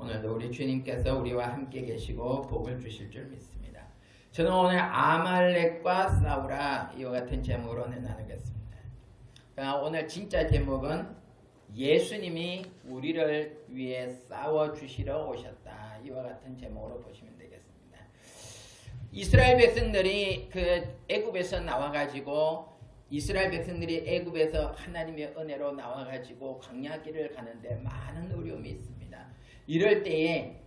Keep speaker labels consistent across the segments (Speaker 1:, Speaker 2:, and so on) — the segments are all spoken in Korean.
Speaker 1: 오늘도 우리 주님께서 우리와 함께 계시고 복을 주실 줄 믿습니다. 저는 오늘 아말렉과 싸우라 이와 같은 제목으로 나누겠습니다. 오늘 진짜 제목은 예수님이 우리를 위해 싸워주시러 오셨다. 이와 같은 제목으로 보시면 되겠습니다. 이스라엘 백성들이 애굽에서 나와가지고 이스라엘 백성들이 애굽에서 하나님의 은혜로 나와가지고 광야길을 가는데 많은 어려움이 있습니다. 이럴 때에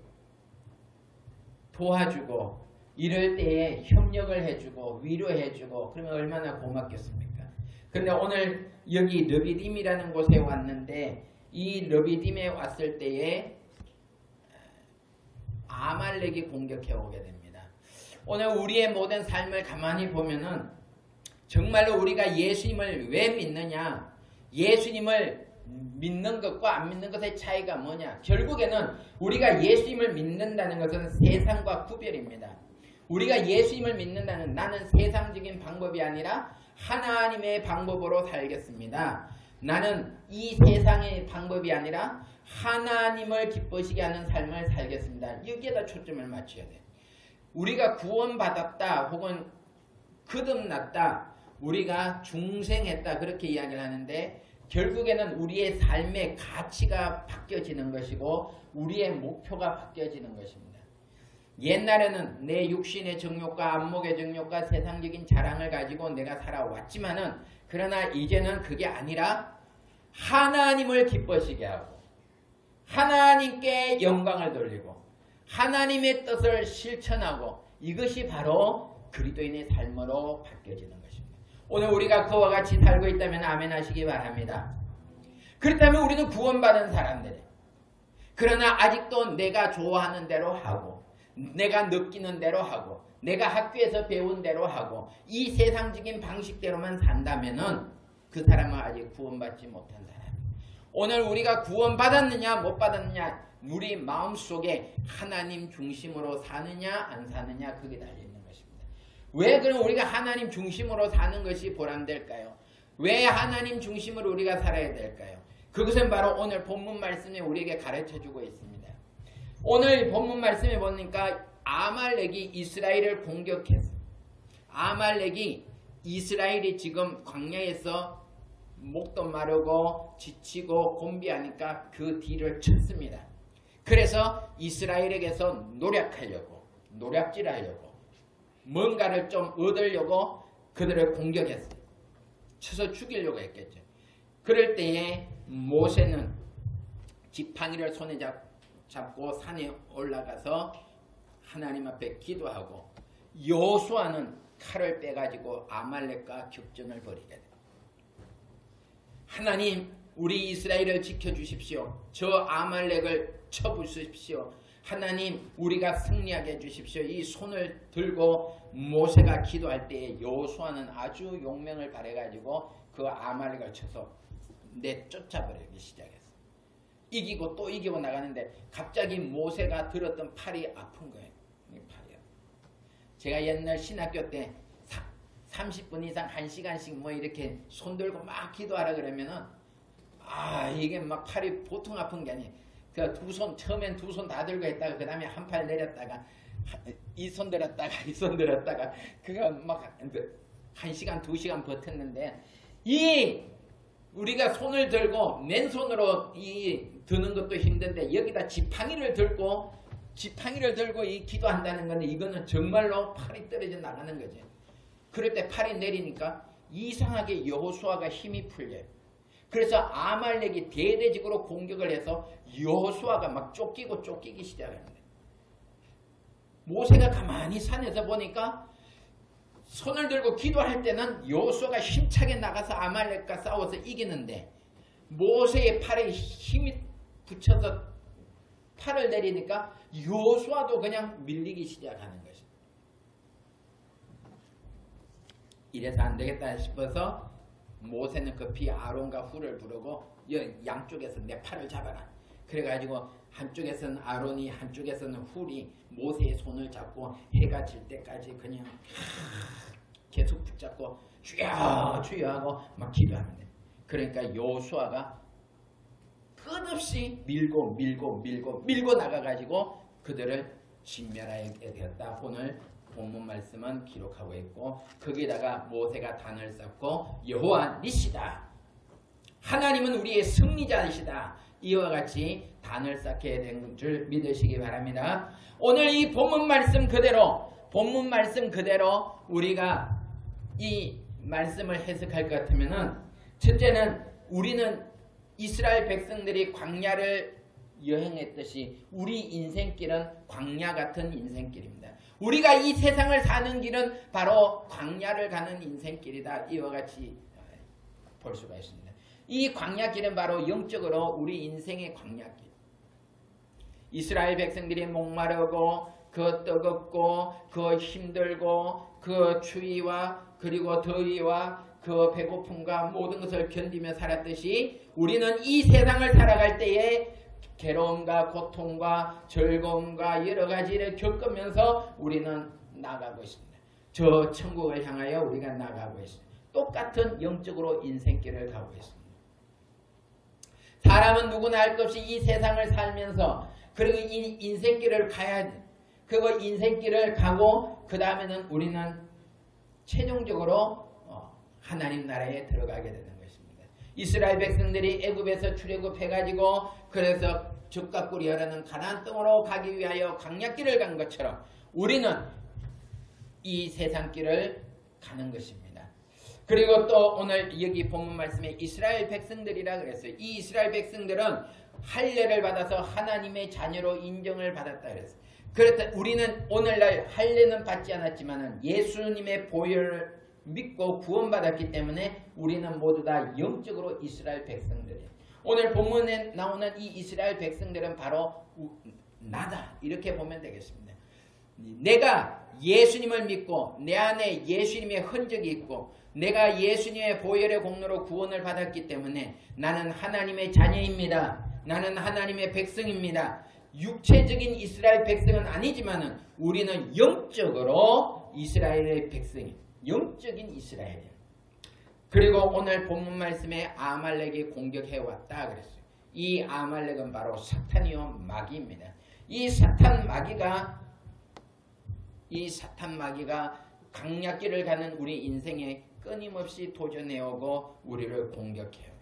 Speaker 1: 도와주고 이럴 때에 협력을 해주고 위로해주고 그러면 얼마나 고맙겠습니까? 그런데 오늘 여기 르비딤이라는 곳에 왔는데 이 르비딤에 왔을 때에 아말렉이 공격해 오게 됩니다. 오늘 우리의 모든 삶을 가만히 보면은 정말로 우리가 예수님을 왜 믿느냐? 예수님을 믿는 것과 안 믿는 것의 차이가 뭐냐? 결국에는 우리가 예수님을 믿는다는 것은 세상과 구별입니다. 우리가 예수님을 믿는다는 나는 세상적인 방법이 아니라 하나님의 방법으로 살겠습니다. 나는 이 세상의 방법이 아니라 하나님을 기쁘시게 하는 삶을 살겠습니다. 여기에다 초점을 맞춰야 돼. 우리가 구원받았다 혹은 거듭났다 우리가 중생했다 그렇게 이야기를 하는데 결국에는 우리의 삶의 가치가 바뀌어지는 것이고 우리의 목표가 바뀌어지는 것입니다. 옛날에는 내 육신의 정욕과 안목의 정욕과 세상적인 자랑을 가지고 내가 살아왔지만은 그러나 이제는 그게 아니라 하나님을 기쁘시게 하고 하나님께 영광을 돌리고 하나님의 뜻을 실천하고 이것이 바로 그리스도인의 삶으로 바뀌어지는 것입니다. 오늘 우리가 그와 같이 살고 있다면 아멘 하시기 바랍니다. 그렇다면 우리는 구원받은 사람들. 그러나 아직도 내가 좋아하는 대로 하고 내가 느끼는 대로 하고 내가 학교에서 배운 대로 하고 이 세상적인 방식대로만 산다면 그 사람은 아직 구원받지 못한 사람. 오늘 우리가 구원받았느냐 못 받았느냐 우리 마음속에 하나님 중심으로 사느냐 안 사느냐 그게 달려있는 것입니다. 왜 그럼 우리가 하나님 중심으로 사는 것이 보람될까요? 왜 하나님 중심으로 우리가 살아야 될까요? 그것은 바로 오늘 본문 말씀에 우리에게 가르쳐주고 있습니다. 오늘 본문 말씀에 보니까 아말렉이 이스라엘을 공격했어. 아말렉이 이스라엘이 지금 광야에서 목도 마르고 지치고 곤비하니까 그 뒤를 쳤습니다. 그래서 이스라엘에게서 노략질하려고 뭔가를 좀 얻으려고 그들을 공격했어요. 쳐서 죽이려고 했겠죠. 그럴 때에 모세는 지팡이를 손에 잡고 산에 올라가서 하나님 앞에 기도하고 여호수아는 칼을 빼가지고 아말렉과 격전을 벌이게 됩니다. 하나님 우리 이스라엘을 지켜주십시오. 저 아말렉을 쳐부수십시오. 하나님 우리가 승리하게 해주십시오. 이 손을 들고 모세가 기도할 때에 여호수아는 아주 용맹을 발해가지고 그 아말렉을 쳐서 내쫓아버리기 시작했어요. 이기고 또 이기고 나가는데 갑자기 모세가 들었던 팔이 아픈 거예요. 이 팔이요. 제가 옛날 신학교 때 30분 이상 1시간씩 뭐 이렇게 손 들고 막 기도하라 그러면은 이게 막 팔이 보통 아픈 게 아니에요. 그 두 손 처음엔 두 손 다 들고 했다가 그 다음에 한 팔 내렸다가 이 손 들었다가 이 손 들었다가 그거 막 1시간 2시간 버텼는데 이 우리가 손을 들고 맨손으로 이 드는 것도 힘든데 여기다 지팡이를 들고 이 기도한다는 건데 이거는 정말로 팔이 떨어져 나가는 거죠. 그럴 때 팔이 내리니까 이상하게 여호수아가 힘이 풀려요. 그래서 아말렉이 대대적으로 공격을 해서 여호수아가 막 쫓기기 시작합니다. 모세가 가만히 산에서 보니까 손을 들고 기도할 때는 여호수아가 힘차게 나가서 아말렉과 싸워서 이기는데 모세의 팔에 힘이 붙여서 팔을 내리니까 여호수아도 그냥 밀리기 시작하는 것입니다. 이래서 안 되겠다 싶어서 모세는 급히 아론과 훌을 부르고 양쪽에서 내 팔을 잡아라. 그래가지고 한쪽에서는 아론이 한쪽에서는 훌이 모세의 손을 잡고 해가 질 때까지 그냥 계속 붙잡고 주여 주여 하고 막 기도하는데 그러니까 여호수아가 끝없이 밀고 나가가지고 그들을 진멸하게 되었다. 오늘 본문 말씀은 기록하고 있고 거기에다가 모세가 단을 쌓고 여호와 니시다. 하나님은 우리의 승리자이시다. 이와 같이 단을 쌓게 된 줄 믿으시기 바랍니다. 오늘 이 본문 말씀 그대로 우리가 이 말씀을 해석할 것 같으면은 첫째는 우리는 이스라엘 백성들이 광야를 여행했듯이 우리 인생길은 광야 같은 인생길입니다. 우리가 이 세상을 사는 길은 바로 광야를 가는 인생길이다. 이와 같이 볼 수가 있습니다. 이 광야길은 바로 영적으로 우리 인생의 광야길. 이스라엘 백성들이 목마르고 그 뜨겁고 그 힘들고 그 추위와 그리고 더위와 그 배고픔과 모든 것을 견디며 살았듯이 우리는 이 세상을 살아갈 때에 괴로움과 고통과 즐거움과 여러 가지를 겪으면서 우리는 나가고 있습니다. 저 천국을 향하여 우리가 나가고 있습니다. 똑같은 영적으로 인생길을 가고 있습니다. 사람은 누구나 할 것 없이 이 세상을 살면서 그리고 이 인생길을 가야 돼. 그리고 인생길을 가고 그 다음에는 우리는 최종적으로 하나님 나라에 들어가게 되는 것입니다. 이스라엘 백성들이 애굽에서 출애굽해가지고 그래서 젖과 꿀이 흐르는 가나안 땅으로 가기 위하여 광야길을 간 것처럼 우리는 이 세상길을 가는 것입니다. 그리고 또 오늘 여기 본문 말씀에 이스라엘 백성들이라 그랬어요. 이 이스라엘 백성들은 할례를 받아서 하나님의 자녀로 인정을 받았다 그랬어요. 그래서 우리는 오늘날 할례는 받지 않았지만 예수님의 보혈을 믿고 구원받았기 때문에 우리는 모두 다 영적으로 이스라엘 백성들이에요. 오늘 본문에 나오는 이 이스라엘 백성들은 바로 나다 이렇게 보면 되겠습니다. 내가 예수님을 믿고 내 안에 예수님의 흔적이 있고 내가 예수님의 보혈의 공로로 구원을 받았기 때문에 나는 하나님의 자녀입니다. 나는 하나님의 백성입니다. 육체적인 이스라엘 백성은 아니지만 우리는 영적으로 이스라엘의 백성입니다. 영적인 이스라엘이에요. 그리고 오늘 본문 말씀에 아말렉이 공격해왔다 그랬어요. 이 아말렉은 바로 사탄이요 마귀입니다. 이 사탄 마귀가 강약길을 가는 우리 인생에 끊임없이 도전해오고 우리를 공격해요.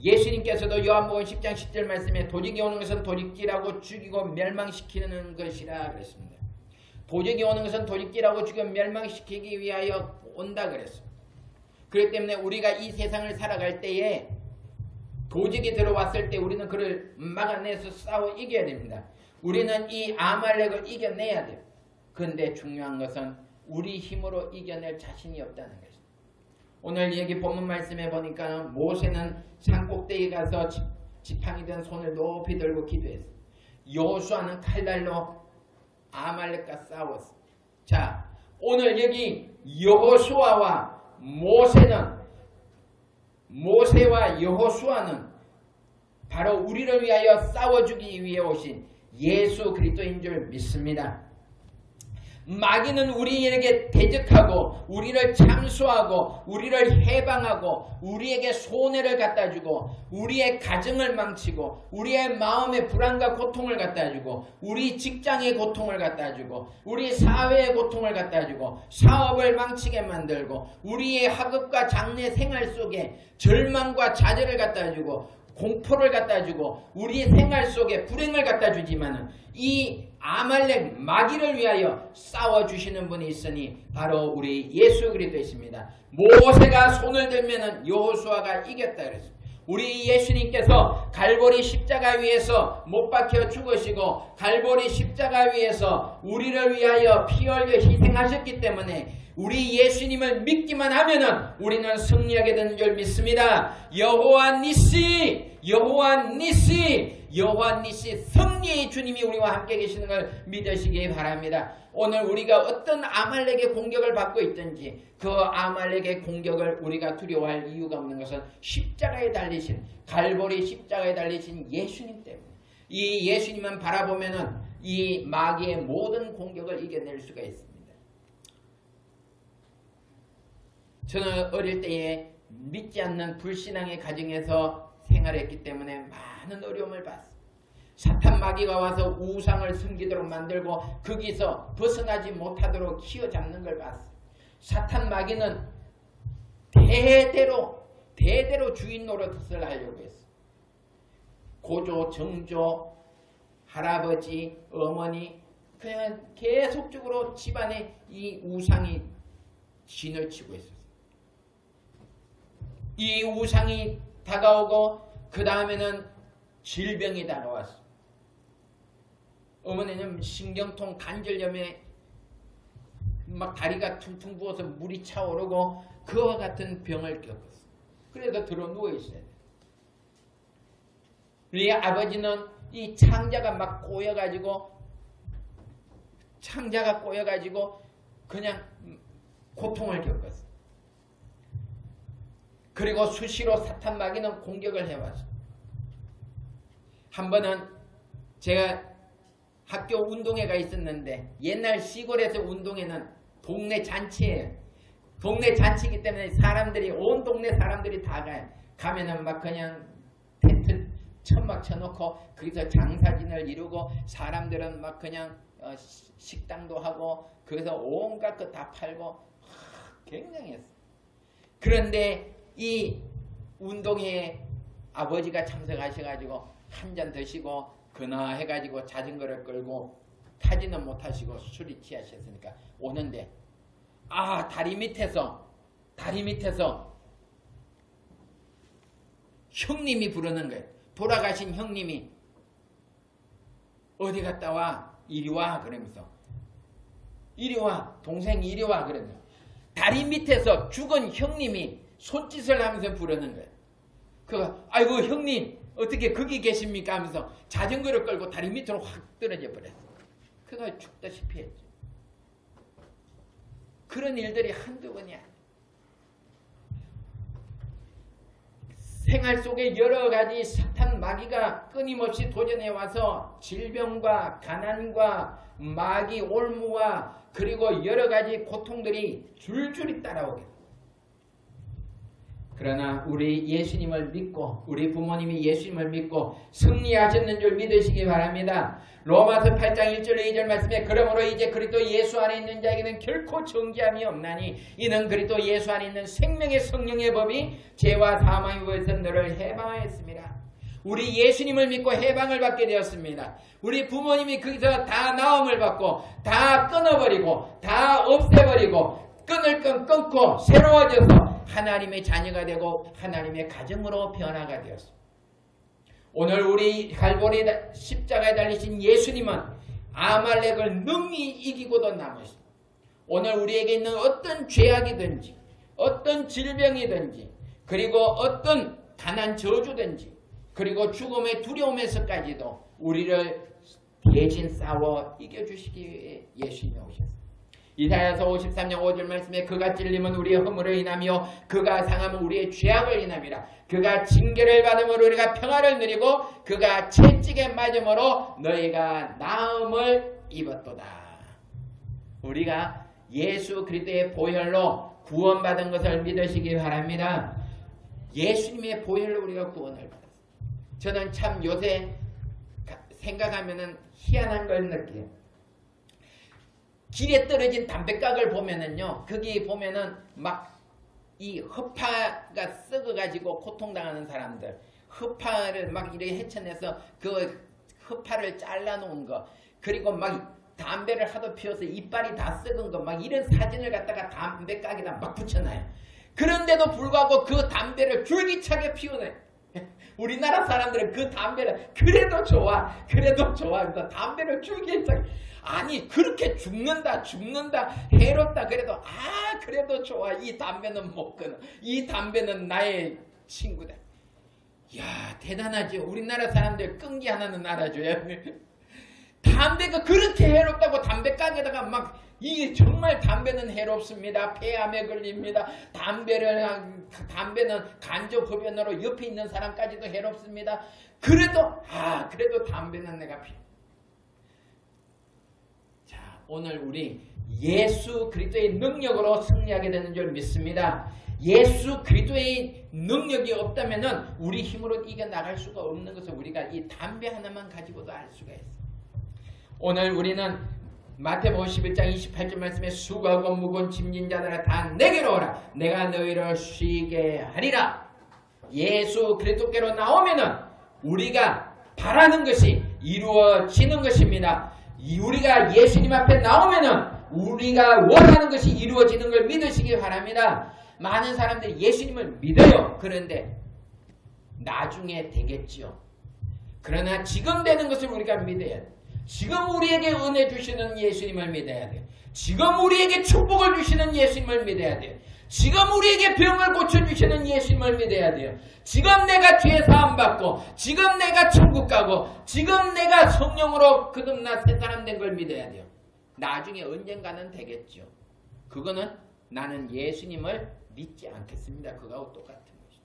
Speaker 1: 예수님께서도 요한복음 10장 10절 말씀에 도적이 오는 것은 도적질하고 죽이고 멸망시키는 것이라 그랬습니다. 도적이 오는 것은 도적질하고 죽이고 멸망시키기 위하여 온다 그랬어요. 그렇기 때문에 우리가 이 세상을 살아갈 때에 도적이 들어왔을 때 우리는 그를 막아내서 싸워 이겨야 됩니다. 우리는 이 아말렉을 이겨내야 돼요. 그런데 중요한 것은 우리 힘으로 이겨낼 자신이 없다는 것입니다. 오늘 여기 본문 말씀에 보니까 모세는 산꼭대기에 가서 지팡이 든 손을 높이 들고 기도했어요. 여호수아는 칼날로 아말렉과 싸웠어요. 자, 오늘 여기 여호수아와 모세와 여호수아는 바로 우리를 위하여 싸워주기 위해 오신 예수 그리스도인 줄 믿습니다. 마귀는 우리에게 대적하고 우리를 참수하고 우리를 해방하고 우리에게 손해를 갖다주고 우리의 가정을 망치고 우리의 마음의 불안과 고통을 갖다주고 우리 직장의 고통을 갖다주고 우리 사회의 고통을 갖다주고 사업을 망치게 만들고 우리의 학업과 장래 생활 속에 절망과 좌절을 갖다주고 공포를 갖다주고 우리 생활 속에 불행을 갖다주지만 이 아말렉 마귀를 위하여 싸워주시는 분이 있으니 바로 우리 예수 그리스도이십니다. 모세가 손을 들면은 여호수아가 이겼다 그랬습니다. 우리 예수님께서 갈보리 십자가 위에서 못 박혀 죽으시고 갈보리 십자가 위에서 우리를 위하여 피 흘려 희생하셨기 때문에 우리 예수님을 믿기만 하면은 우리는 승리하게 되는 줄 믿습니다. 여호와 니시 승리의 주님이 우리와 함께 계시는 걸 믿으시기 바랍니다. 오늘 우리가 어떤 아말렉의 공격을 받고 있든지 그 아말렉의 공격을 우리가 두려워할 이유가 없는 것은 십자가에 달리신 갈보리 십자가에 달리신 예수님 때문에 이 예수님만 바라보면은 이 마귀의 모든 공격을 이겨낼 수가 있습니다. 저는 어릴 때에 믿지 않는 불신앙의 가정에서 생활했기 때문에 많은 어려움을 받았어요. 사탄 마귀가 와서 우상을 섬기도록 만들고 거기서 벗어나지 못하도록 휘어잡는 걸 봤어요. 사탄 마귀는 대대로 주인 노릇을 하려고 했어요. 고조, 정조, 할아버지, 어머니 그냥 계속적으로 집안에 이 우상이 진을 치고 있었어요. 이 우상이 다가오고 그 다음에는 질병이 다가왔어요. 어머니는 신경통 관절염에 막 다리가 퉁퉁 부어서 물이 차오르고 그와 같은 병을 겪었어요. 그래서 들어 누워 있어야 돼요. 우리 아버지는 이 창자가 막 꼬여가지고 그냥 고통을 겪었어요. 그리고 수시로 사탄 마귀는 공격을 해왔어요. 한 번은 제가 학교 운동회가 있었는데 옛날 시골에서 운동회는 동네 잔치예요. 동네 잔치이기 때문에 사람들이 온 동네 사람들이 다 가요. 가면은 막 그냥 텐트 천막 쳐놓고 거기서 장사진을 이루고 사람들은 막 그냥 식당도 하고 거기서 온갖 것 다 팔고 굉장했어요. 그런데 이 운동회에 아버지가 참석하셔가지고 한 잔 드시고 근화해가지고 자전거를 끌고 타지는 못하시고 술이 취하셨으니까 오는데 다리 밑에서 형님이 부르는 거예요. 돌아가신 형님이 어디 갔다 와? 이리 와 그러면서 이리 와 동생 이리 와 그러면서 다리 밑에서 죽은 형님이 손짓을 하면서 부르는 거예요. 아이고 형님 어떻게 거기 계십니까 하면서 자전거를 끌고 다리 밑으로 확 떨어져 버렸어요. 그가 죽다시피 했죠. 그런 일들이 한두 번이 아니에요. 생활 속에 여러 가지 사탄 마귀가 끊임없이 도전해 와서 질병과 가난과 마귀 올무와 그리고 여러 가지 고통들이 줄줄이 따라오게 돼요. 그러나 우리 예수님을 믿고 우리 부모님이 예수님을 믿고 승리하셨는 줄 믿으시기 바랍니다. 로마서 8장 1절 2절 말씀에 그러므로 이제 그리스도 예수 안에 있는 자에게는 결코 정죄함이 없나니 이는 그리스도 예수 안에 있는 생명의 성령의 법이 죄와 사망의 법에서 너를 해방하였습니다. 우리 예수님을 믿고 해방을 받게 되었습니다. 우리 부모님이 거기서 다 나음을 받고 다 끊어버리고 다 없애버리고 끊을 건 끊고 새로워져서 하나님의 자녀가 되고 하나님의 가정으로 변화가 되었습니다. 오늘 우리 갈보리 십자가에 달리신 예수님은 아말렉을 능히 이기고도 남으십니다. 오늘 우리에게 있는 어떤 죄악이든지 어떤 질병이든지 그리고 어떤 가난 저주든지 그리고 죽음의 두려움에서까지도 우리를 대신 싸워 이겨주시기 위해 예수님이 오셨습니다. 이사야서 53장 5절 말씀에 그가 찔림은 우리의 허물을 인하며 그가 상함은 우리의 죄악을 인함이라. 그가 징계를 받음으로 우리가 평화를 누리고 그가 채찍에 맞음으로 너희가 나음을 입었도다. 우리가 예수 그리스도의 보혈로 구원받은 것을 믿으시기 바랍니다. 예수님의 보혈로 우리가 구원을 받았어요. 저는 참 요새 생각하면은 희한한 걸 느껴요. 길에 떨어진 담배각을 보면은요, 거기 보면은 막 이 허파가 썩어가지고 고통당하는 사람들, 허파를 막 이렇게 헤쳐내서 그 허파를 잘라놓은 거, 그리고 막 담배를 하도 피워서 이빨이 다 썩은 거, 막 이런 사진을 갖다가 담배각에다 막 붙여놔요. 그런데도 불구하고 그 담배를 줄기차게 피우네. 우리나라 사람들은 그 담배를 그래도 좋아 그래서 담배를 줄기차게, 아니 그렇게 죽는다 해롭다 그래도 그래도 좋아. 이 담배는 못 끊어. 이 담배는 나의 친구다. 이야 대단하지. 우리나라 사람들 끈기 하나는 알아줘야 돼. 담배가 그렇게 해롭다고 담배가게다가 막 이게 정말 담배는 해롭습니다. 폐암에 걸립니다. 담배는 간접흡연으로 옆에 있는 사람까지도 해롭습니다. 그래도 담배는 내가 피워. 자, 오늘 우리 예수 그리스도의 능력으로 승리하게 되는 줄 믿습니다. 예수 그리스도의 능력이 없다면 우리 힘으로 이겨나갈 수가 없는 것을 우리가 이 담배 하나만 가지고도 알 수가 있어요. 오늘 우리는 마태복음 11장 28절 말씀에 수고하고 무거운 짐진 자들아 다 내게로 오라 내가 너희를 쉬게 하리라. 예수 그리스도께로 나오면은 우리가 바라는 것이 이루어지는 것입니다. 우리가 예수님 앞에 나오면은 우리가 원하는 것이 이루어지는 걸 믿으시기 바랍니다. 많은 사람들이 예수님을 믿어요. 그런데 나중에 되겠지요. 그러나 지금 되는 것을 우리가 믿어야 돼. 지금 우리에게 은혜 주시는 예수님을 믿어야 돼. 지금 우리에게 축복을 주시는 예수님을 믿어야 돼. 지금 우리에게 병을 고쳐주시는 예수님을 믿어야 돼요. 지금 내가 죄 사함 받고 지금 내가 천국 가고 지금 내가 성령으로 거듭나 새 사람 된 걸 믿어야 돼요. 나중에 언젠가는 되겠죠. 그거는 나는 예수님을 믿지 않겠습니다. 그거하고 똑같은 것입니다.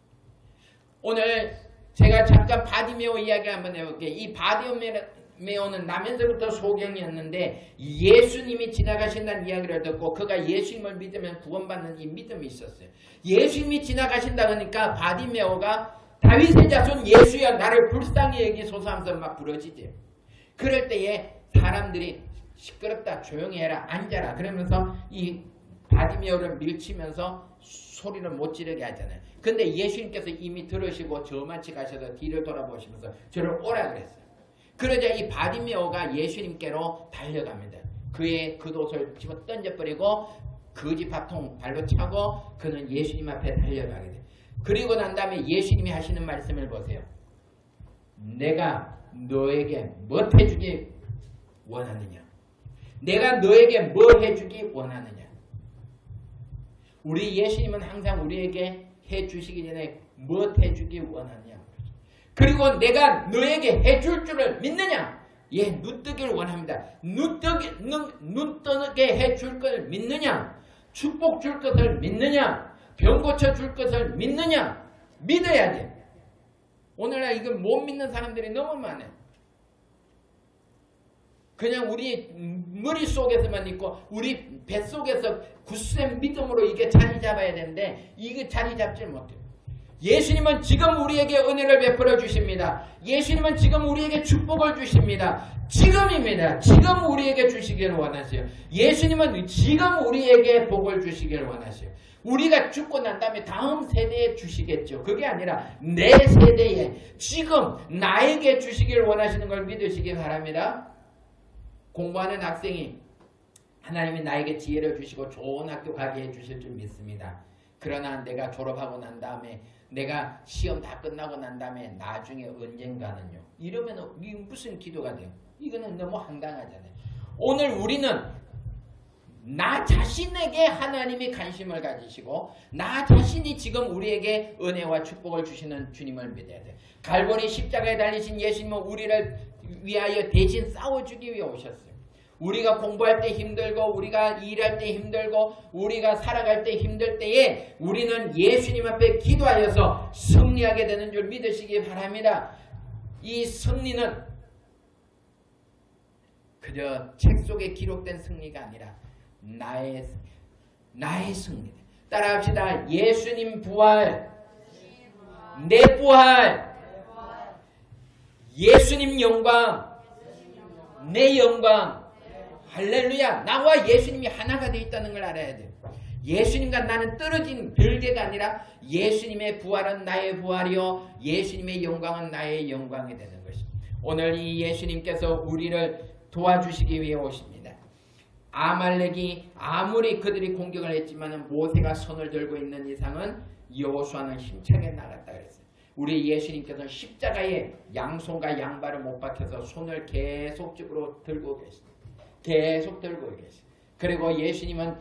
Speaker 1: 오늘 제가 잠깐 바디메오 이야기 한번 해볼게요. 이 바디메오는 나면서부터 소경이었는데 예수님이 지나가신다는 이야기를 듣고 그가 예수님을 믿으면 구원받는 이 믿음이 있었어요. 예수님이 지나가신다 그러니까 바디메오가 다윗의 자손 예수야 나를 불쌍히 여기소서 하면서 막 부러지지. 그럴 때에 사람들이 시끄럽다 조용히 해라 앉아라 그러면서 이 바디메오를 밀치면서 소리를 못 지르게 하잖아요. 근데 예수님께서 이미 들으시고 저만치 가셔서 뒤를 돌아보시면서 저를 오라 그랬어요. 그러자 이 바디메오가 예수님께로 달려갑니다. 그의 겉옷을 집어 던져버리고 거지밥통 발로 차고 그는 예수님 앞에 달려가게 돼요. 그리고 난 다음에 예수님이 하시는 말씀을 보세요. 내가 너에게 뭐 해주기 원하느냐? 내가 너에게 뭐 해주기 원하느냐? 우리 예수님은 항상 우리에게 해주시기 전에 뭐 해주기 원하느냐? 그리고 내가 너에게 해줄 줄을 믿느냐? 예, 눈뜨기를 원합니다. 눈뜨게 해줄 것을 믿느냐? 축복 줄 것을 믿느냐? 병 고쳐줄 것을 믿느냐? 믿어야 돼. 오늘날 이걸 못 믿는 사람들이 너무 많아요. 그냥 우리 머릿속에서만 있고 우리 뱃속에서 굳센 믿음으로 이게 자리 잡아야 되는데 이게 자리 잡지 못해요. 예수님은 지금 우리에게 은혜를 베풀어 주십니다. 예수님은 지금 우리에게 축복을 주십니다. 지금입니다. 지금 우리에게 주시기를 원하세요. 예수님은 지금 우리에게 복을 주시기를 원하세요. 우리가 죽고 난 다음에 다음 세대에 주시겠죠. 그게 아니라 내 세대에 지금 나에게 주시기를 원하시는 걸 믿으시기 바랍니다. 공부하는 학생이 하나님이 나에게 지혜를 주시고 좋은 학교 가게 해주실 줄 믿습니다. 그러나 내가 졸업하고 난 다음에 내가 시험 다 끝나고 난 다음에 나중에 언젠가는요. 이러면 이게 무슨 기도가 돼요? 이거는 너무 황당하잖아요. 오늘 우리는 나 자신에게 하나님이 관심을 가지시고 나 자신이 지금 우리에게 은혜와 축복을 주시는 주님을 믿어야 돼요. 갈보리 십자가에 달리신 예수님은 우리를 위하여 대신 싸워주기 위해 오셨어요. 우리가 공부할 때 힘들고 우리가 일할 때 힘들고 우리가 살아갈 때 힘들 때에 우리는 예수님 앞에 기도하여서 승리하게 되는 줄 믿으시기 바랍니다. 이 승리는 그저 책 속에 기록된 승리가 아니라 나의 승리. 따라합시다. 예수님 부활, 내 부활, 예수님 영광, 내 영광. 할렐루야. 나와 예수님이 하나가 되어 있다는 걸 알아야 돼요. 예수님과 나는 떨어진 별개가 아니라 예수님의 부활은 나의 부활이요 예수님의 영광은 나의 영광이 되는 것입니다. 오늘 이 예수님께서 우리를 도와주시기 위해 오십니다. 아말렉이 아무리 그들이 공격을 했지만 모세가 손을 들고 있는 이상은 여호수아는 힘차게 나갔다 그랬어요. 우리 예수님께서는 십자가에 양손과 양발을 못 박혀서 손을 계속적으로 들고 계십니다. 계속 들고 계세요. 그리고 예수님은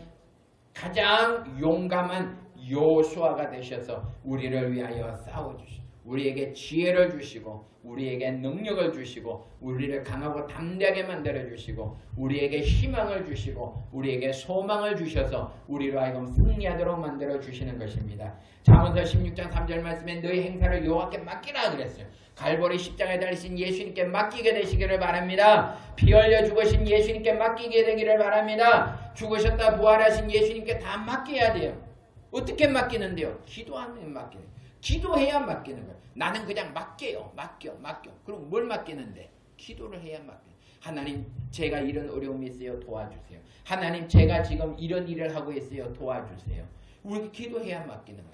Speaker 1: 가장 용감한 여호수아가 되셔서 우리를 위하여 싸워주시고 우리에게 지혜를 주시고 우리에게 능력을 주시고 우리를 강하고 담대하게 만들어 주시고 우리에게 희망을 주시고 우리에게 소망을 주셔서 우리로 하여금 승리하도록 만들어 주시는 것입니다. 잠언서 16장 3절 말씀에 너희 행사를 여호와께 맡기라 그랬어요. 갈보리 십자가에 달리신 예수님께 맡기게 되시기를 바랍니다. 피 흘려 죽으신 예수님께 맡기게 되기를 바랍니다. 죽으셨다 부활하신 예수님께 다 맡겨야 돼요. 어떻게 맡기는데요? 기도하면 맡기는 거예요. 기도해야 맡기는 거예요. 나는 그냥 맡겨. 그럼 뭘 맡기는데? 기도를 해야 맡겨요. 하나님 제가 이런 어려움이 있어요. 도와주세요. 하나님 제가 지금 이런 일을 하고 있어요. 도와주세요. 우리 기도해야 맡기는 거예요.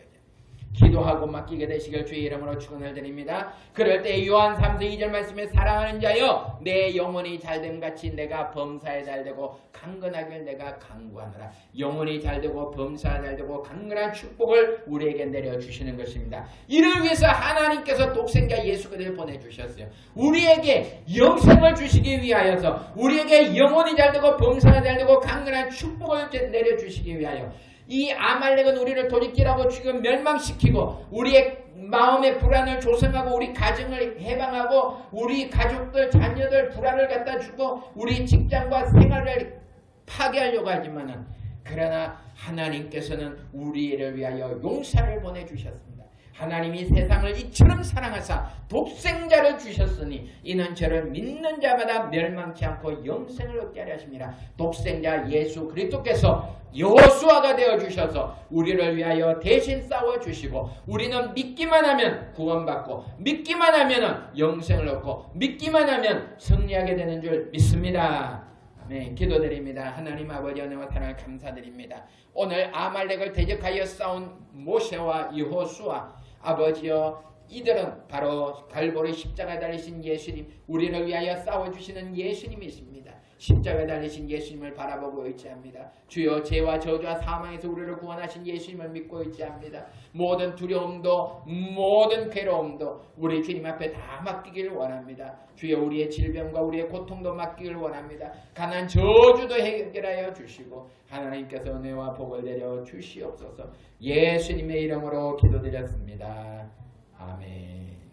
Speaker 1: 기도하고 맡기게 되시길 주의 이름으로 축원을 드립니다. 그럴 때 요한 3서 2절 말씀에 사랑하는 자여 내 영혼이 잘됨 같이 내가 범사에 잘되고 강건하길 내가 강구하노라. 영혼이 잘되고 범사에 잘되고 강건한 축복을 우리에게 내려주시는 것입니다. 이를 위해서 하나님께서 독생자 예수 그리스도를 보내주셨어요. 우리에게 영생을 주시기 위하여서 우리에게 영혼이 잘되고 범사가 잘되고 강건한 축복을 내려주시기 위하여 이 아말렉은 우리를 도둑질하고 지금 멸망시키고 우리의 마음의 불안을 조성하고 우리 가정을 해방하고 우리 가족들 자녀들 불안을 갖다 주고 우리 직장과 생활을 파괴하려고 하지만은 그러나 하나님께서는 우리를 위하여 용사를 보내주셨습니다. 하나님이 세상을 이처럼 사랑하사 독생자를 주셨으니 이는 저를 믿는 자마다 멸망치 않고 영생을 얻게 하려 하십니다. 독생자 예수 그리스도께서 여호수아가 되어주셔서 우리를 위하여 대신 싸워주시고 우리는 믿기만 하면 구원받고 믿기만 하면 영생을 얻고 믿기만 하면 승리하게 되는 줄 믿습니다. 아멘. 기도드립니다. 하나님 아버지 은혜와 사랑을 감사드립니다. 오늘 아말렉을 대적하여 싸운 모세와 여호수아 아버지여 이들은 바로 갈보리 십자가에 달리신 예수님 우리를 위하여 싸워주시는 예수님이십니다. 십자가에 달리신 예수님을 바라보고 의지합니다. 주여 죄와 저주와 사망에서 우리를 구원하신 예수님을 믿고 의지합니다. 모든 두려움도 모든 괴로움도 우리 주님 앞에 다 맡기기를 원합니다. 주여 우리의 질병과 우리의 고통도 맡기기를 원합니다. 가난 저주도 해결하여 주시고 하나님께서 은혜와 복을 내려 주시옵소서. 예수님의 이름으로 기도드렸습니다. 아멘.